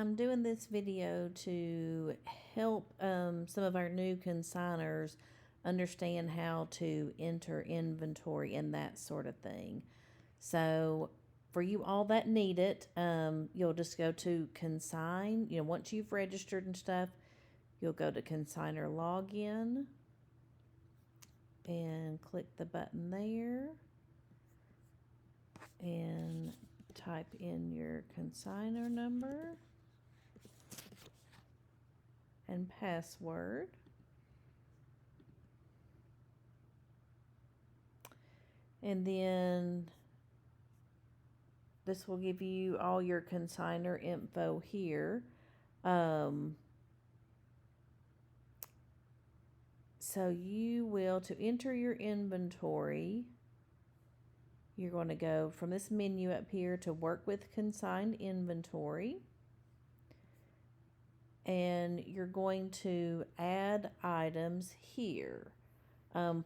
I'm doing this video to help some of our new consigners understand how to enter inventory and that sort of thing. So for you all that need it, you'll just go to consign. Once you've registered and stuff, you'll go to consigner login and click the button there and type in your consigner number and password. And then this will give you all your consigner info here. So you will, to enter your inventory, you're going to go from this menu up here to work with consigned inventory. And you're going to add items here.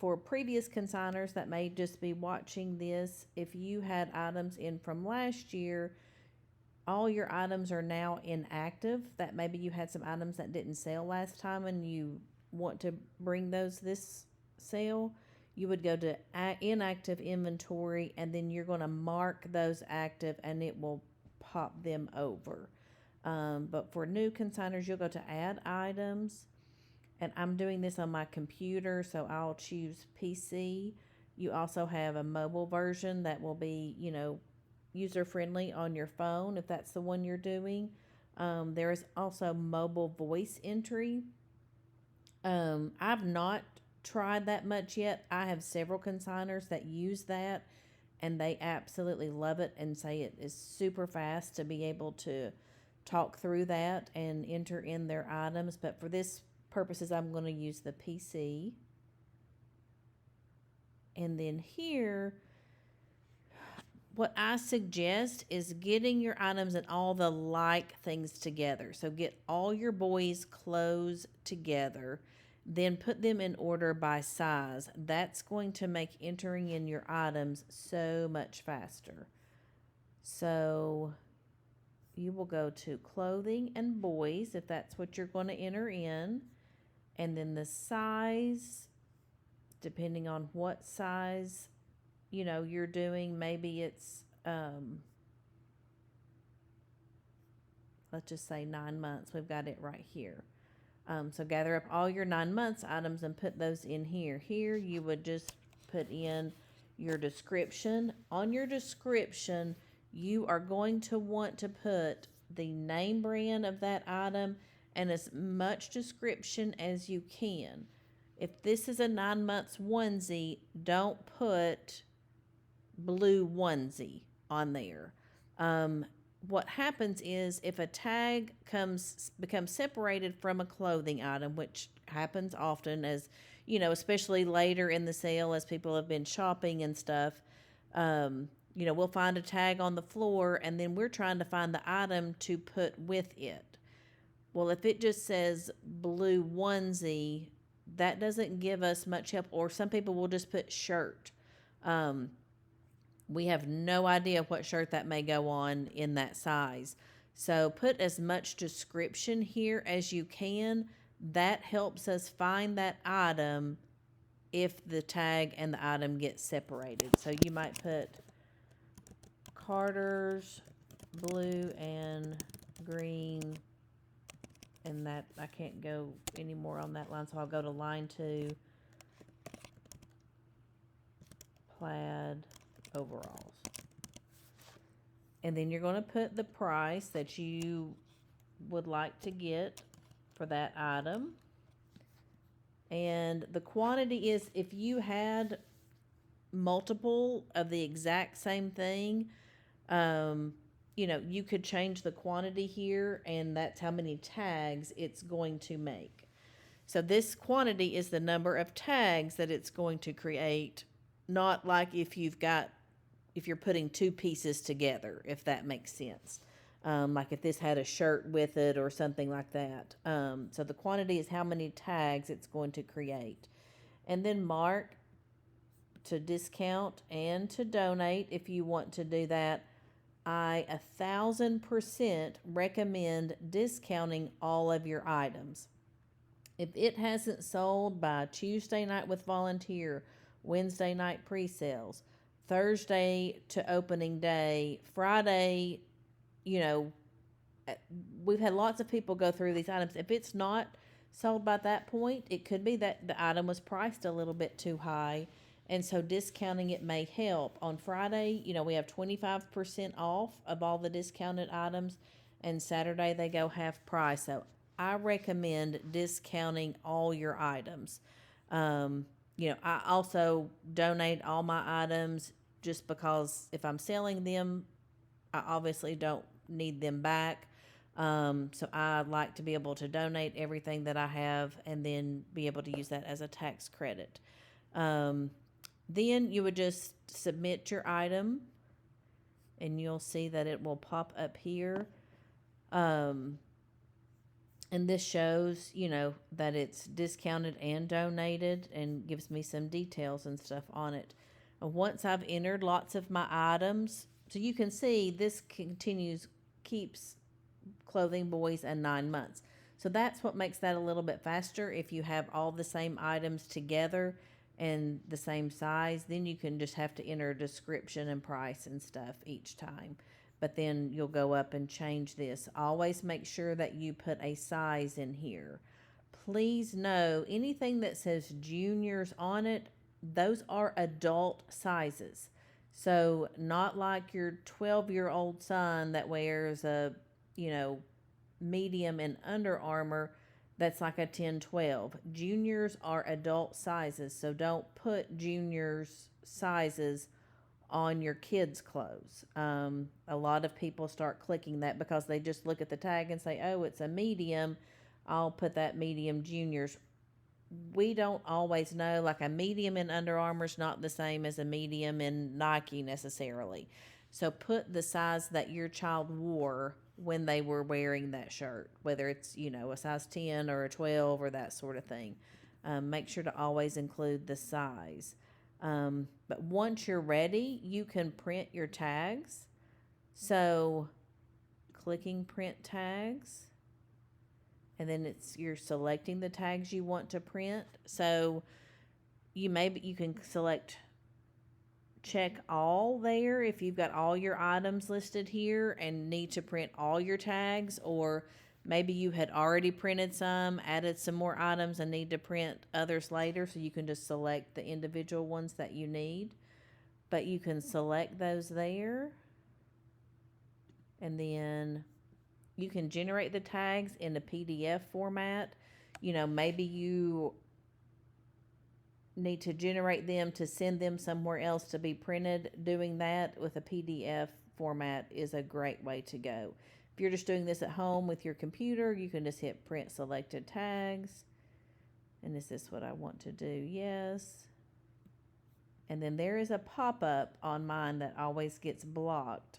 For previous consigners that may just be watching this, if you had items in from last year, all your items are now inactive. That maybe you had some items that didn't sell last time and you want to bring those this sale, you would go to inactive inventory, and then you're going to mark those active and it will pop them over. But for new consigners, you'll go to add items, and I'm doing this on my computer, so I'll choose PC. You also have a mobile version that will be, user friendly on your phone if that's the one you're doing. There is also mobile voice entry. I've not tried that much yet. I have several consigners that use that, and they absolutely love it and say it is super fast to be able to talk through that and enter in their items. But for this purposes, I'm going to use the PC. And then here, what I suggest is getting your items and all the like things together. So get all your boys' clothes together, then put them in order by size. That's going to make entering in your items so much faster. So you will go to clothing and boys if that's what you're going to enter in. And then the size, depending on what size you're doing, maybe it's let's just say 9 months. We've got it right here. So gather up all your 9 months items and put those in here. Here you would just put in your description. On your description, you are going to want to put the name brand of that item and as much description as you can. If this is a 9 months onesie, don't put blue onesie on there. What happens is if a tag becomes separated from a clothing item, which happens often, as especially later in the sale as people have been shopping and stuff, we'll find a tag on the floor and then we're trying to find the item to put with it. Well, if it just says blue onesie, that doesn't give us much help. Or some people will just put shirt. We have no idea what shirt that may go on in that size. So put as much description here as you can. That helps us find that item if the tag and the item get separated. So you might put Carter's blue and green, and that I can't go any more on that line, so I'll go to line 2, plaid overalls. And then you're going to put the price that you would like to get for that item. And the quantity is, if you had multiple of the exact same thing, you could change the quantity here, and that's how many tags it's going to make. So this quantity is the number of tags that it's going to create, not like if you're putting two pieces together, if that makes sense. Like if this had a shirt with it or something like that. So the quantity is how many tags it's going to create. And then mark to discount and to donate if you want to do that. I 1,000% recommend discounting all of your items. If it hasn't sold by Tuesday night with volunteer, Wednesday night pre-sales, Thursday to opening day, Friday, you know, we've had lots of people go through these items. If it's not sold by that point, it could be that the item was priced a little bit too high. And so discounting it may help. On Friday, we have 25% off of all the discounted items, and Saturday they go half price. So I recommend discounting all your items. I also donate all my items just because if I'm selling them, I obviously don't need them back. So I like to be able to donate everything that I have and then be able to use that as a tax credit. Then you would just submit your item and you'll see that it will pop up here. And this shows, that it's discounted and donated and gives me some details and stuff on it. Once I've entered lots of my items, so you can see this keeps clothing boys and 9 months. So that's what makes that a little bit faster. If you have all the same items together and the same size, then you can just have to enter a description and price and stuff each time. But then you'll go up and change this. Always make sure that you put a size in here. Please know anything that says juniors on it, those are adult sizes. So not like your 12-year-old son that wears a, medium and Under Armour that's like a 10-12. Juniors are adult sizes, so don't put juniors sizes on your kids' clothes. A lot of people start clicking that because they just look at the tag and say, oh, it's a medium. I'll put that medium juniors. We don't always know, like a medium in Under Armour is not the same as a medium in Nike necessarily. So put the size that your child wore when they were wearing that shirt, whether it's, a size 10 or a 12 or that sort of thing. Make sure to always include the size. But once you're ready, you can print your tags. So clicking print tags, and then you're selecting the tags you want to print. So you can select check all there if you've got all your items listed here and need to print all your tags, or maybe you had already printed some, added some more items and need to print others later, so you can just select the individual ones that you need. But you can select those there, and then you can generate the tags in a PDF format. Maybe you need to generate them to send them somewhere else to be printed. Doing that with a PDF format is a great way to go. If you're just doing this at home with your computer, you can just hit print selected tags. And is this what I want to do? Yes. And then there is a pop-up on mine that always gets blocked.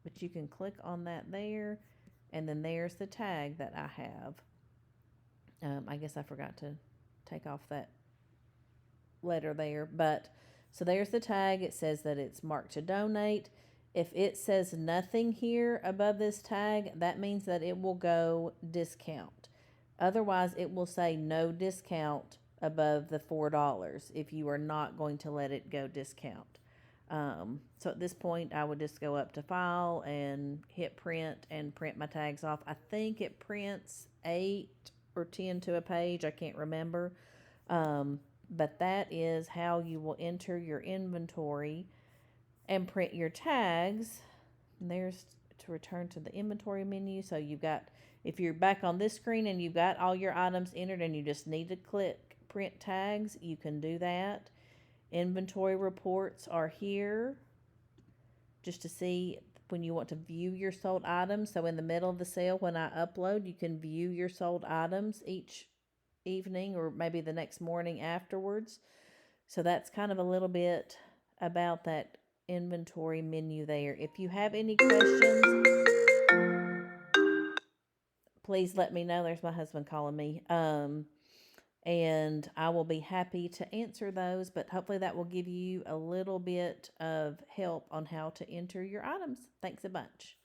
But you can click on that there. And then there's the tag that I have. I guess I forgot to take off that letter there, but so there's the tag. It says that it's marked to donate. If it says nothing here above this tag, that means that it will go discount. Otherwise, it will say no discount above the $4 if you are not going to let it go discount. So at this point, I would just go up to file and hit print and print my tags off. I think it prints 8 or 10 to a page. I can't remember. But that is how you will enter your inventory and print your tags. And there's to return to the inventory menu. So if you're back on this screen and you've got all your items entered and you just need to click print tags, you can do that. Inventory reports are here just to see when you want to view your sold items. So in the middle of the sale, when I upload, you can view your sold items each evening or maybe the next morning afterwards. So that's kind of a little bit about that inventory menu there. If you have any questions, please let me know. There's my husband calling me. and I will be happy to answer those, but hopefully that will give you a little bit of help on how to enter your items. Thanks a bunch.